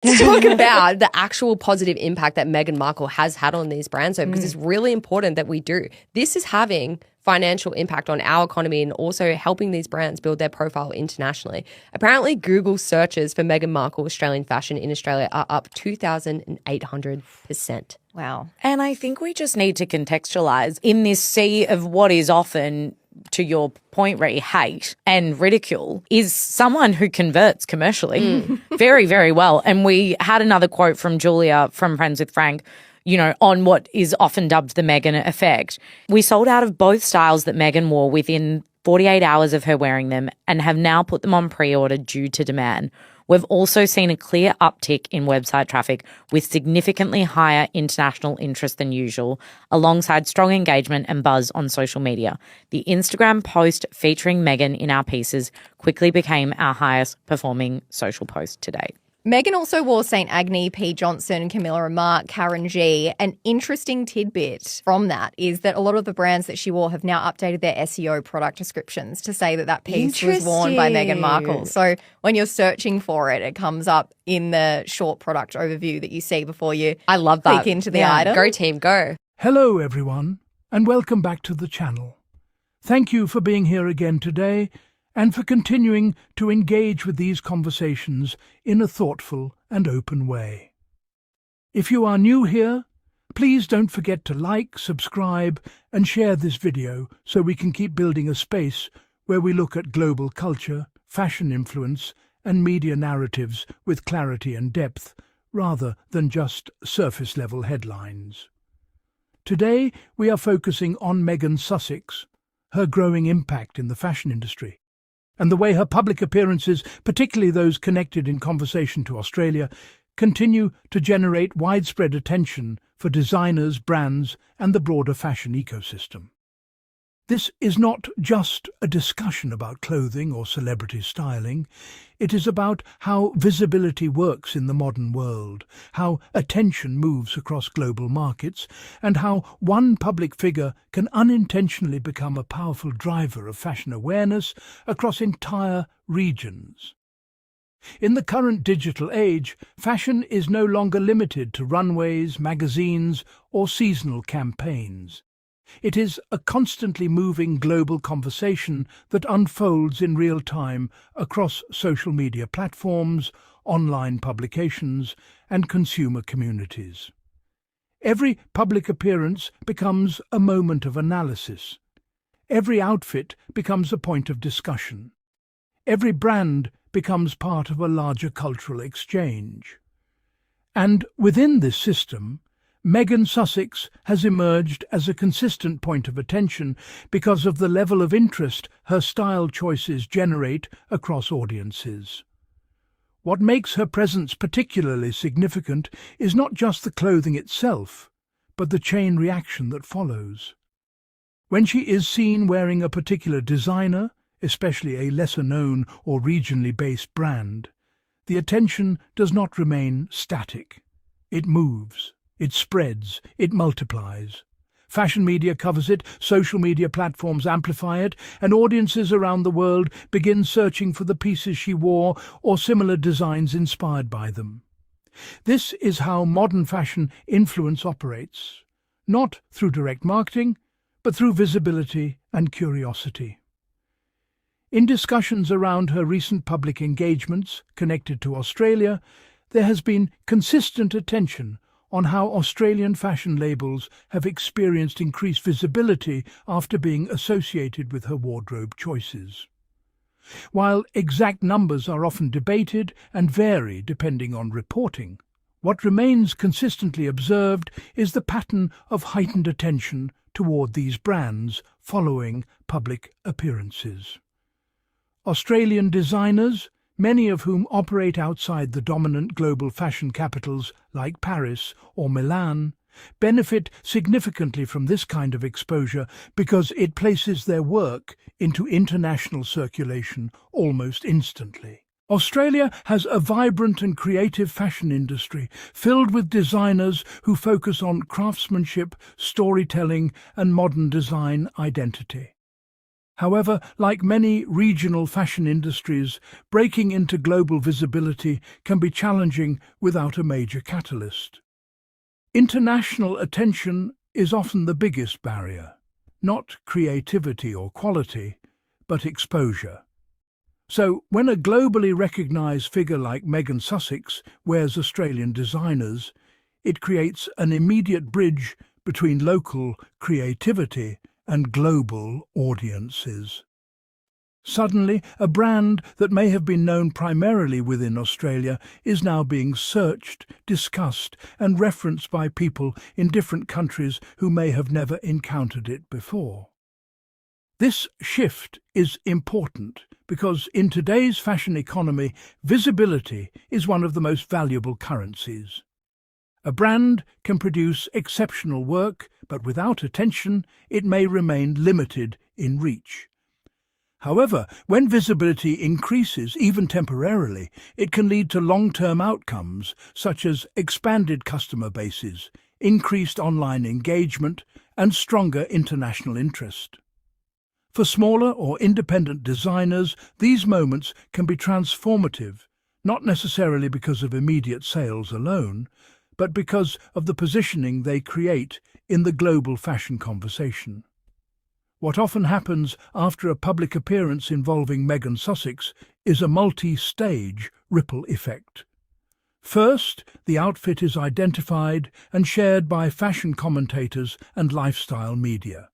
talk about the actual positive impact that Meghan Markle has had on these brands, because it's really important that we do. This is having financial impact on our economy and also helping these brands build their profile internationally. Apparently, Google searches for Meghan Markle Australian fashion in Australia are up 2,800%. Wow. And I think we just need to contextualize in this sea of what is often, to your point, Ree, hate and ridicule, is someone who converts commercially very, very well. And we had another quote from Julia from Friends with Frank, on what is often dubbed the Meghan effect. We sold out of both styles that Meghan wore within 48 hours of her wearing them and have now put them on pre-order due to demand. We've also seen a clear uptick in website traffic with significantly higher international interest than usual, alongside strong engagement and buzz on social media. The Instagram post featuring Meghan in our pieces quickly became our highest performing social post to date. Meghan also wore St. Agni, P. Johnson, Camilla Remarque, Karen G. An interesting tidbit from that is that a lot of the brands that she wore have now updated their SEO product descriptions to say that piece was worn by Meghan Markle. So when you're searching for it, it comes up in the short product overview that you see before you click into the item. Go team, go. Hello everyone, and welcome back to the channel. Thank you for being here again today and for continuing to engage with these conversations in a thoughtful and open way. If you are new here, please don't forget to like, subscribe, and share this video so we can keep building a space where we look at global culture, fashion influence, and media narratives with clarity and depth, rather than just surface-level headlines. Today, we are focusing on Meghan Sussex, her growing impact in the fashion industry, and the way her public appearances, particularly those connected in conversation to Australia, continue to generate widespread attention for designers, brands, and the broader fashion ecosystem. This is not just a discussion about clothing or celebrity styling. It is about how visibility works in the modern world, how attention moves across global markets, and how one public figure can unintentionally become a powerful driver of fashion awareness across entire regions. In the current digital age, fashion is no longer limited to runways, magazines, or seasonal campaigns. It is a constantly moving global conversation that unfolds in real time across social media platforms, online publications, and consumer communities. Every public appearance becomes a moment of analysis. Every outfit becomes a point of discussion. Every brand becomes part of a larger cultural exchange. And within this system, Meghan Sussex has emerged as a consistent point of attention because of the level of interest her style choices generate across audiences. What makes her presence particularly significant is not just the clothing itself, but the chain reaction that follows. When she is seen wearing a particular designer, especially a lesser-known or regionally based brand, the attention does not remain static. It moves. It spreads, it multiplies. Fashion media covers it, social media platforms amplify it, and audiences around the world begin searching for the pieces she wore or similar designs inspired by them. This is how modern fashion influence operates, not through direct marketing, but through visibility and curiosity. In discussions around her recent public engagements connected to Australia, there has been consistent attention on how Australian fashion labels have experienced increased visibility after being associated with her wardrobe choices. While exact numbers are often debated and vary depending on reporting, what remains consistently observed is the pattern of heightened attention toward these brands following public appearances. Australian designers, many of whom operate outside the dominant global fashion capitals like Paris or Milan, benefit significantly from this kind of exposure because it places their work into international circulation almost instantly. Australia has a vibrant and creative fashion industry filled with designers who focus on craftsmanship, storytelling, and modern design identity. However, like many regional fashion industries, breaking into global visibility can be challenging without a major catalyst. International attention is often the biggest barrier, not creativity or quality, but exposure. So, when a globally recognised figure like Meghan Sussex wears Australian designers, it creates an immediate bridge between local creativity and global audiences. Suddenly, a brand that may have been known primarily within Australia is now being searched, discussed, and referenced by people in different countries who may have never encountered it before. This shift is important because in today's fashion economy, visibility is one of the most valuable currencies. A brand can produce exceptional work, but without attention, it may remain limited in reach. However, when visibility increases, even temporarily, it can lead to long-term outcomes, such as expanded customer bases, increased online engagement, and stronger international interest. For smaller or independent designers, these moments can be transformative, not necessarily because of immediate sales alone, but because of the positioning they create in the global fashion conversation. What often happens after a public appearance involving Meghan Sussex is a multi-stage ripple effect. First, the outfit is identified and shared by fashion commentators and lifestyle media.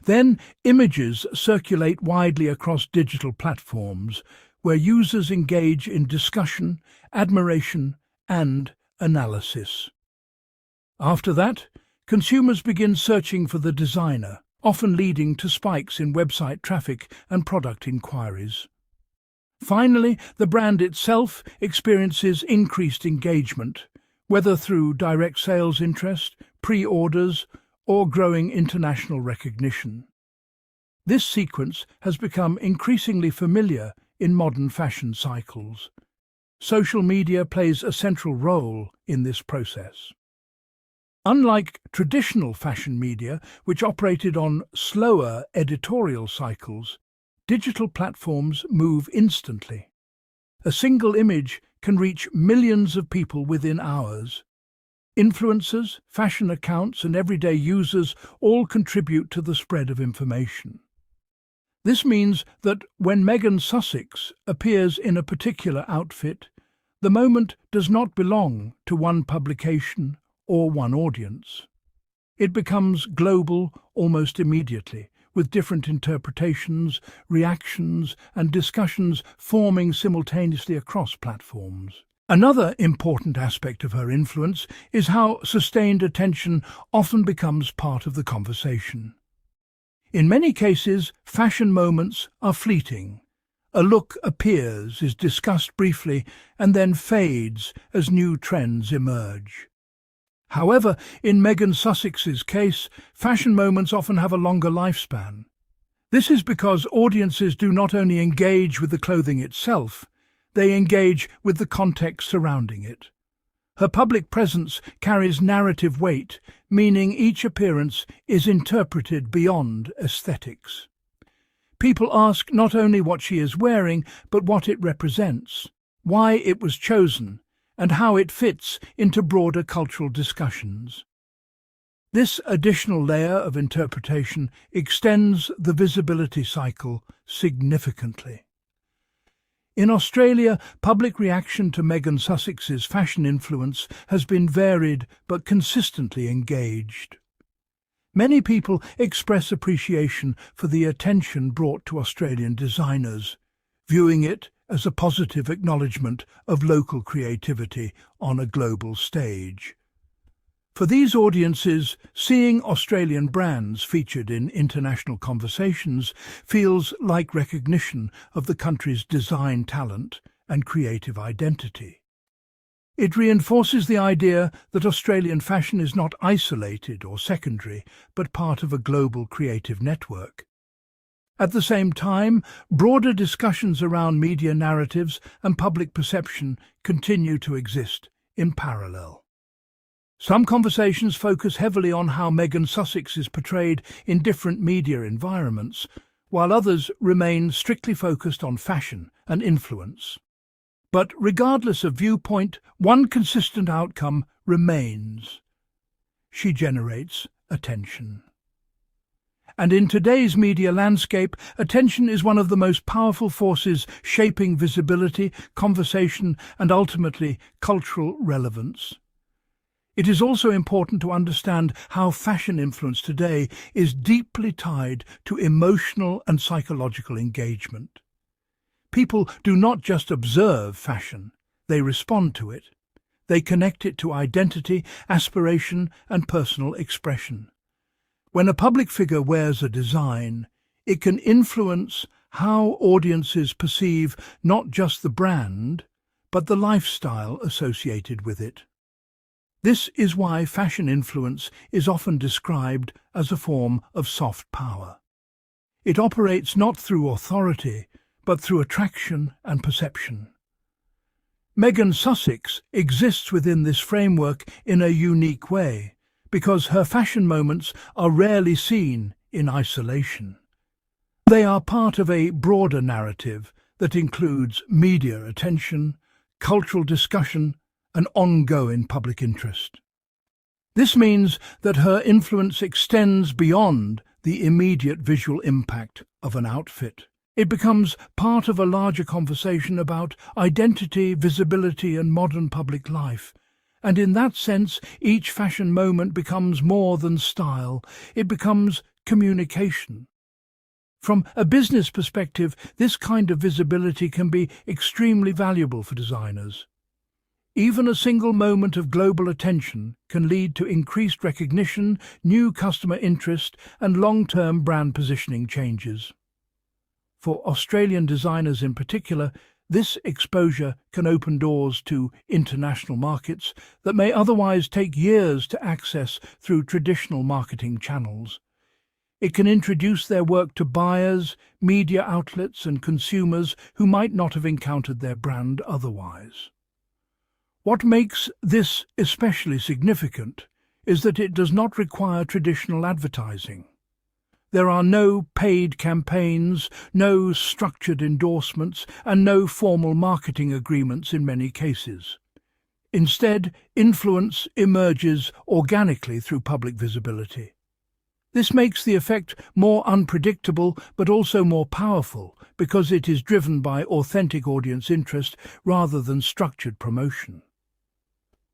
Then, images circulate widely across digital platforms, where users engage in discussion, admiration, and analysis. After that, consumers begin searching for the designer, often leading to spikes in website traffic and product inquiries. Finally, the brand itself experiences increased engagement, whether through direct sales interest, pre-orders, or growing international recognition. This sequence has become increasingly familiar in modern fashion cycles. Social media plays a central role in this process. Unlike traditional fashion media, which operated on slower editorial cycles, digital platforms move instantly. A single image can reach millions of people within hours. Influencers, fashion accounts, and everyday users all contribute to the spread of information. This means that when Meghan Sussex appears in a particular outfit, the moment does not belong to one publication or one audience. It becomes global almost immediately, with different interpretations, reactions, and discussions forming simultaneously across platforms. Another important aspect of her influence is how sustained attention often becomes part of the conversation. In many cases, fashion moments are fleeting. A look appears, is discussed briefly, and then fades as new trends emerge. However, in Meghan Sussex's case, fashion moments often have a longer lifespan. This is because audiences do not only engage with the clothing itself, they engage with the context surrounding it. Her public presence carries narrative weight, meaning each appearance is interpreted beyond aesthetics. People ask not only what she is wearing, but what it represents, why it was chosen, and how it fits into broader cultural discussions. This additional layer of interpretation extends the visibility cycle significantly. In Australia, public reaction to Meghan Sussex's fashion influence has been varied but consistently engaged. Many people express appreciation for the attention brought to Australian designers, viewing it as a positive acknowledgement of local creativity on a global stage. For these audiences, seeing Australian brands featured in international conversations feels like recognition of the country's design talent and creative identity. It reinforces the idea that Australian fashion is not isolated or secondary, but part of a global creative network. At the same time, broader discussions around media narratives and public perception continue to exist in parallel. Some conversations focus heavily on how Meghan Sussex is portrayed in different media environments, while others remain strictly focused on fashion and influence. But regardless of viewpoint, one consistent outcome remains. She generates attention. And in today's media landscape, attention is one of the most powerful forces shaping visibility, conversation, and ultimately cultural relevance. It is also important to understand how fashion influence today is deeply tied to emotional and psychological engagement. People do not just observe fashion, they respond to it. They connect it to identity, aspiration, and personal expression. When a public figure wears a design, it can influence how audiences perceive not just the brand, but the lifestyle associated with it. This is why fashion influence is often described as a form of soft power. It operates not through authority, but through attraction and perception. Meghan Sussex exists within this framework in a unique way, because her fashion moments are rarely seen in isolation. They are part of a broader narrative that includes media attention, cultural discussion, and ongoing public interest. This means that her influence extends beyond the immediate visual impact of an outfit. It becomes part of a larger conversation about identity, visibility, and modern public life. And in that sense, each fashion moment becomes more than style. It becomes communication. From a business perspective, this kind of visibility can be extremely valuable for designers. Even a single moment of global attention can lead to increased recognition, new customer interest, and long-term brand positioning changes. For Australian designers in particular, this exposure can open doors to international markets that may otherwise take years to access through traditional marketing channels. It can introduce their work to buyers, media outlets, and consumers who might not have encountered their brand otherwise. What makes this especially significant is that it does not require traditional advertising. There are no paid campaigns, no structured endorsements, and no formal marketing agreements in many cases. Instead, influence emerges organically through public visibility. This makes the effect more unpredictable but also more powerful because it is driven by authentic audience interest rather than structured promotion.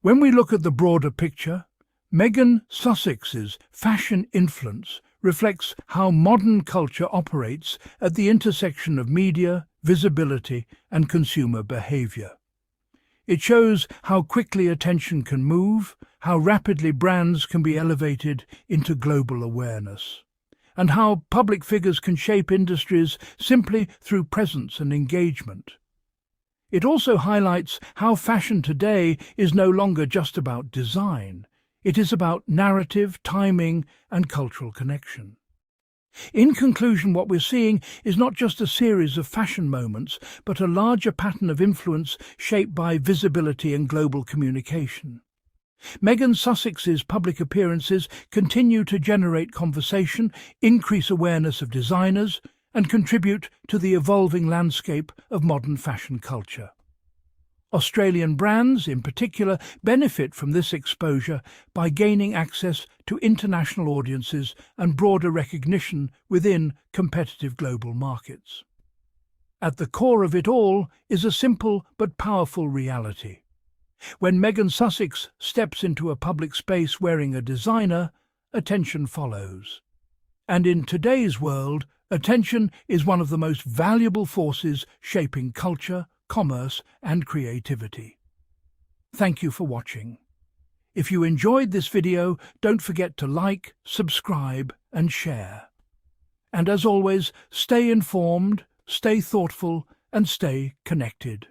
When we look at the broader picture, Meghan Sussex's fashion influence reflects how modern culture operates at the intersection of media, visibility, and consumer behavior. It shows how quickly attention can move, how rapidly brands can be elevated into global awareness, and how public figures can shape industries simply through presence and engagement. It also highlights how fashion today is no longer just about design. It is about narrative, timing, and cultural connection. In conclusion, what we're seeing is not just a series of fashion moments, but a larger pattern of influence shaped by visibility and global communication. Meghan Sussex's public appearances continue to generate conversation, increase awareness of designers, and contribute to the evolving landscape of modern fashion culture. Australian brands, in particular, benefit from this exposure by gaining access to international audiences and broader recognition within competitive global markets. At the core of it all is a simple but powerful reality. When Meghan Sussex steps into a public space wearing a designer, attention follows. And in today's world, attention is one of the most valuable forces shaping culture, commerce, and creativity. Thank you for watching. If you enjoyed this video, don't forget to like, subscribe, and share. And as always, stay informed, stay thoughtful, and stay connected.